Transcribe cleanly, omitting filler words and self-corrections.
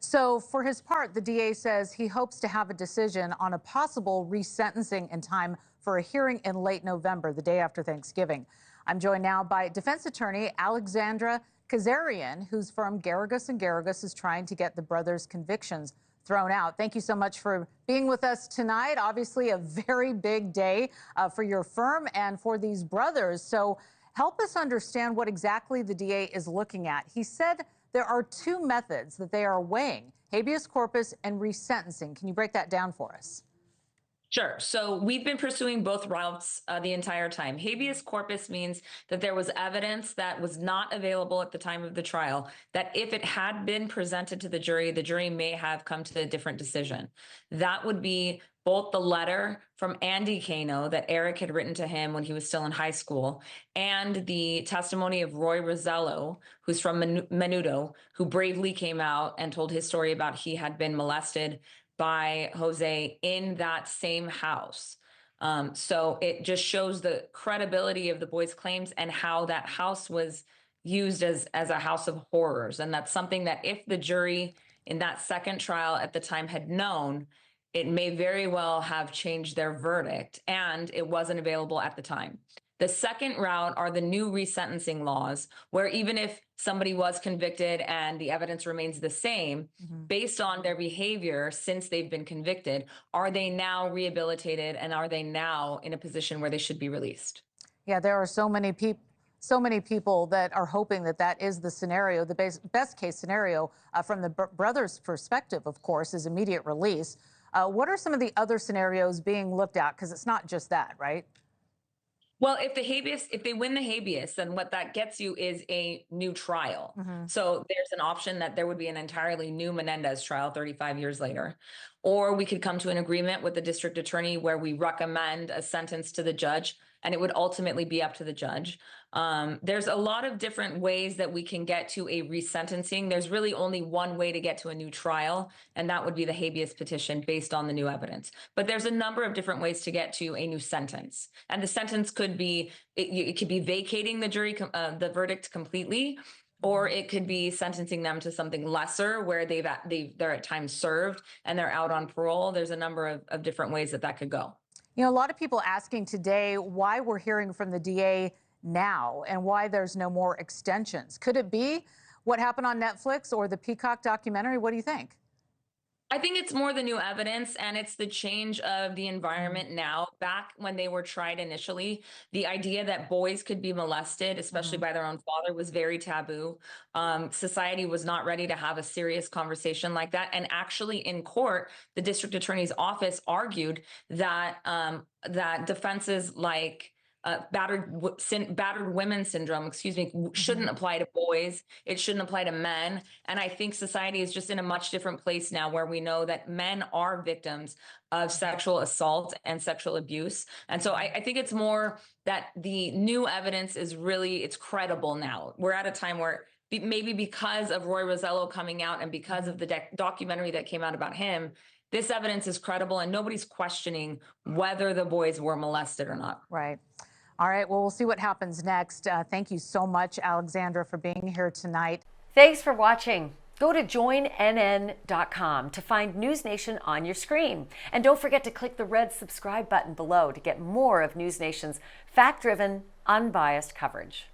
So for his part, the DA says he hopes to have a decision on a possible resentencing in time for a hearing in late November, the day after Thanksgiving. I'm joined now by defense attorney Alexandra Kazarian, whose firm Garrigus and Garrigus is trying to get the brothers' convictions thrown out. Thank you so much for being with us tonight. Obviously, a very big day for your firm and for these brothers. So help us understand what exactly the DA is looking at. He said there are two methods that they are weighing: habeas corpus and resentencing. Can you break that down for us? Sure. So we've been pursuing both routes the entire time. Habeas corpus means that there was evidence that was not available at the time of the trial, that if it had been presented to the jury may have come to a different decision. That would be both the letter from Andy Kano that Erik had written to him when he was still in high school, and the testimony of Roy Rosello, who's from Menudo, who bravely came out and told his story about he had been molested by Jose in that same house. So it just shows the credibility of the boys' claims and how that house was used as a house of horrors. And that's something that if the jury in that second trial at the time had known, it may very well have changed their verdict, and it wasn't available at the time. The second route are the new resentencing laws, where even if somebody was convicted and the evidence remains the same, based on their behavior since they've been convicted, are they now rehabilitated and are they now in a position where they should be released? Yeah, there are so many people that are hoping that that is the scenario. The best case scenario from the brothers' perspective, of course, is immediate release. What are some of the other scenarios being looked at? Because it's not just that, right? Well, if they win the habeas, then what that gets you is a new trial. So there's an option that there would be an entirely new Menendez trial 35 years later. Or we could come to an agreement with the district attorney where we recommend a sentence to the judge, and it would ultimately be up to the judge. There's a lot of different ways that we can get to a resentencing. There's really only one way to get to a new trial, and that would be the habeas petition based on the new evidence. But there's a number of different ways to get to a new sentence. And the sentence could be, it could be vacating the verdict completely, or it could be sentencing them to something lesser where they're at times served and they're out on parole. There's a number of different ways that could go. You know, a lot of people asking today why we're hearing from the DA now and why there's no more extensions. Could it be what happened on Netflix or the Peacock documentary? What do you think? I think it's more the new evidence, and it's the change of the environment now. Back when they were tried initially, the idea that boys could be molested, especially by their own father, was very taboo. Society was not ready to have a serious conversation like that. And actually in court, the district attorney's office argued that that defenses like battered women syndrome, shouldn't apply to boys. It shouldn't apply to men. And I think society is just in a much different place now, where we know that men are victims of sexual assault and sexual abuse. And so I think it's more that the new evidence is it's credible now. We're at a time where maybe because of Roy Rosello coming out and because of the documentary that came out about him, this evidence is credible and nobody's questioning whether the boys were molested or not. Right. All right. Well, we'll see what happens next. Thank you so much, Alexandra, for being here tonight. Thanks for watching. Go to joinnn.com to find NewsNation on your screen. And don't forget to click the red subscribe button below to get more of NewsNation's fact-driven, unbiased coverage.